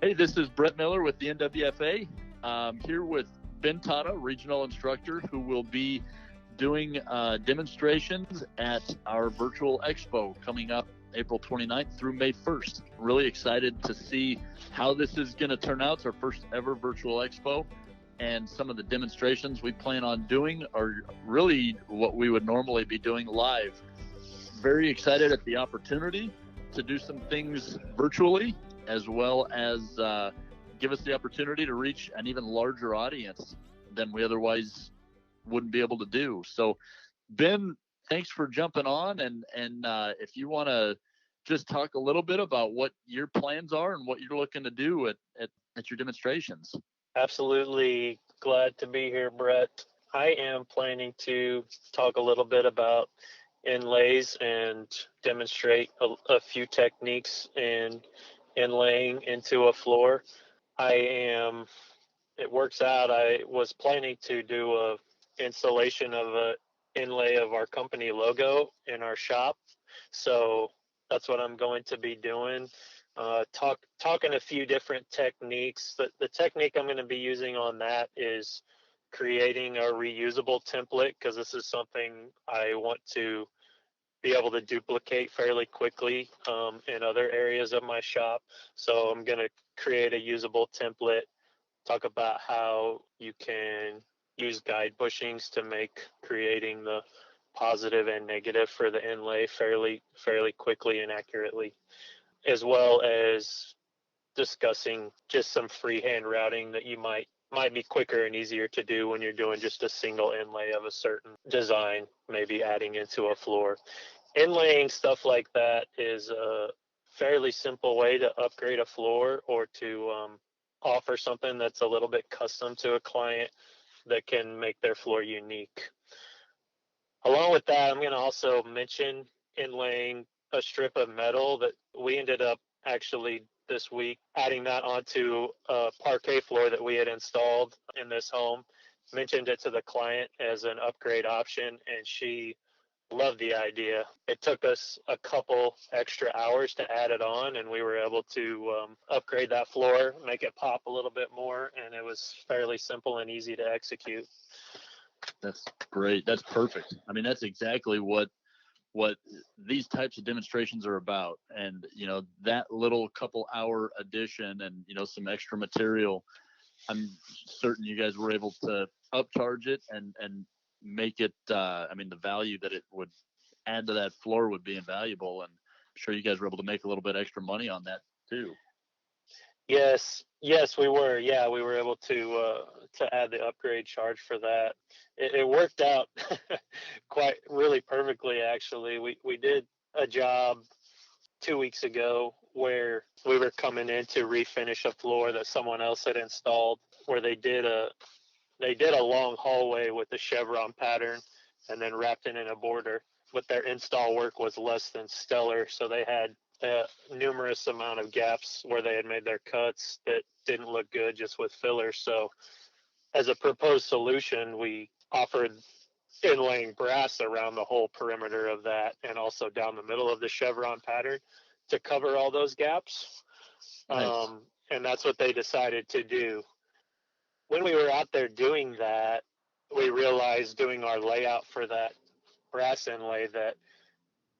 Hey, this is Brett Miller with the NWFA. Here with Ben Totta, regional instructor, who will be doing demonstrations at our virtual expo coming up April 29th through May 1st. Really excited to see how this is going to turn out. It's our first ever virtual expo, and some of the demonstrations we plan on doing are really what we would normally be doing live. Very excited at the opportunity to do some things virtually, as well as give us the opportunity to reach an even larger audience than we otherwise wouldn't be able to do. So, Ben, thanks for jumping on, and if you want to just talk a little bit about what your plans are and what you're looking to do at your demonstrations. Absolutely glad to be here, Brett. I am planning to talk a little bit about inlays and demonstrate a few techniques in inlaying into a floor. It works out, I was planning to do a installation of a inlay of our company logo in our shop. So that's what I'm going to be doing. Talking a few different techniques. The technique I'm going to be using on that is creating a reusable template, because this is something I want to be able to duplicate fairly quickly in other areas of my shop. So I'm going to create a usable template, talk about how you can use guide bushings to make creating the positive and negative for the inlay fairly quickly and accurately, as well as discussing just some freehand routing that you might be quicker and easier to do when you're doing just a single inlay of a certain design, maybe adding into a floor. Inlaying stuff like that is a fairly simple way to upgrade a floor or to offer something that's a little bit custom to a client that can make their floor unique. Along with that, I'm going to also mention inlaying a strip of metal that we ended up actually this week adding that onto a parquet floor that we had installed in this home. Mentioned it to the client as an upgrade option, and she loved the idea. It took us a couple extra hours to add it on, and we were able to upgrade that floor, make it pop a little bit more, and it was fairly simple and easy to execute. That's great. That's perfect. I mean, that's exactly what these types of demonstrations are about. And, that little couple hour addition and, some extra material, I'm certain you guys were able to upcharge it and make it, the value that it would add to that floor would be invaluable. And I'm sure you guys were able to make a little bit extra money on that too. Yes, we were. Yeah, we were able to add the upgrade charge for that. It worked out quite really perfectly, actually. We did a job 2 weeks ago where we were coming in to refinish a floor that someone else had installed, where they did a long hallway with the chevron pattern and then wrapped it in a border. But their install work was less than stellar, so they had numerous amount of gaps where they had made their cuts that didn't look good just with filler. So as a proposed solution, we offered inlaying brass around the whole perimeter of that and also down the middle of the chevron pattern to cover all those gaps. Nice. And that's what they decided to do. When we were out there doing that, we realized doing our layout for that brass inlay that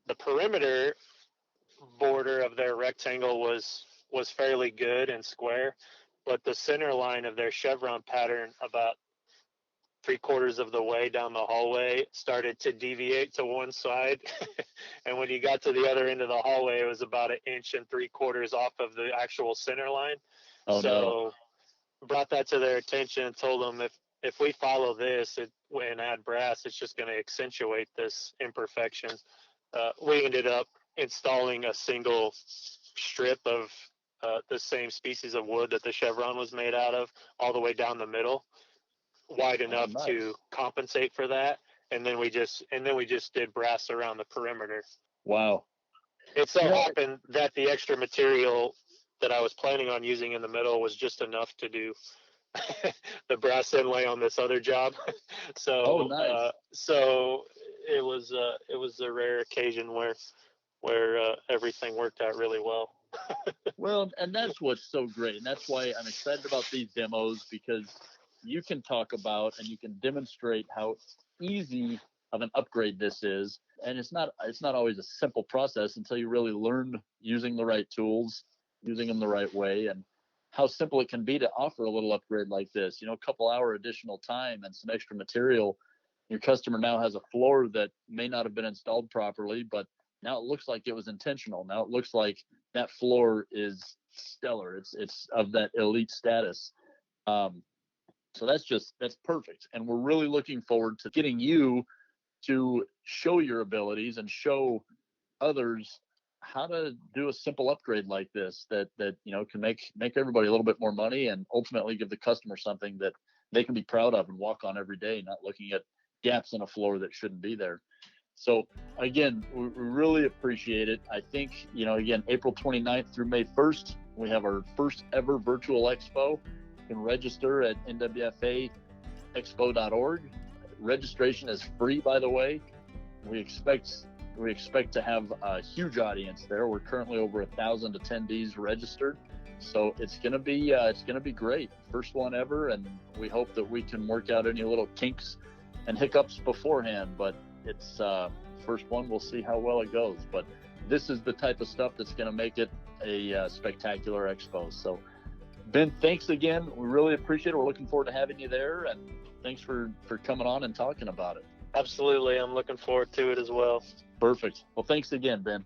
the perimeter border of their rectangle was fairly good and square, but the center line of their chevron pattern, about 3/4 of the way down the hallway, started to deviate to one side. And when you got to the other end of the hallway, it was about 1 3/4 off of the actual center line. Oh, so no. Brought that to their attention and told them if we follow this and add brass, it's just going to accentuate this imperfection. We ended up installing a single strip of the same species of wood that the chevron was made out of all the way down the middle, wide enough nice. to compensate for that, and then we just did brass around the perimeter. Wow. It so happened that the extra material that I was planning on using in the middle was just enough to do the brass inlay on this other job. So nice. So it was a rare occasion where everything worked out really well. Well, and that's what's so great. And that's why I'm excited about these demos, because you can talk about and you can demonstrate how easy of an upgrade this is. And it's not always a simple process until you really learn using the right tools, using them the right way, and how simple it can be to offer a little upgrade like this. You know, a couple hour additional time and some extra material. Your customer now has a floor that may not have been installed properly, but now it looks like it was intentional. Now it looks like that floor is stellar. It's of that elite status. So that's perfect. And we're really looking forward to getting you to show your abilities and show others how to do a simple upgrade like this that can make everybody a little bit more money, and ultimately give the customer something that they can be proud of and walk on every day, not looking at gaps in a floor that shouldn't be there. So again, we really appreciate it. I think, again, April 29th through May 1st, we have our first ever virtual expo. You can register at NWFACP.org. Registration is free, by the way. We expect to have a huge audience there. We're currently over 1,000 attendees registered, so it's gonna be great. First one ever, and we hope that we can work out any little kinks and hiccups beforehand. But it's first one. We'll see how well it goes. But this is the type of stuff that's gonna make it a spectacular expo. So Ben, thanks again. We really appreciate it. We're looking forward to having you there, and thanks for coming on and talking about it. Absolutely. I'm looking forward to it as well. Perfect. Well, thanks again, Ben.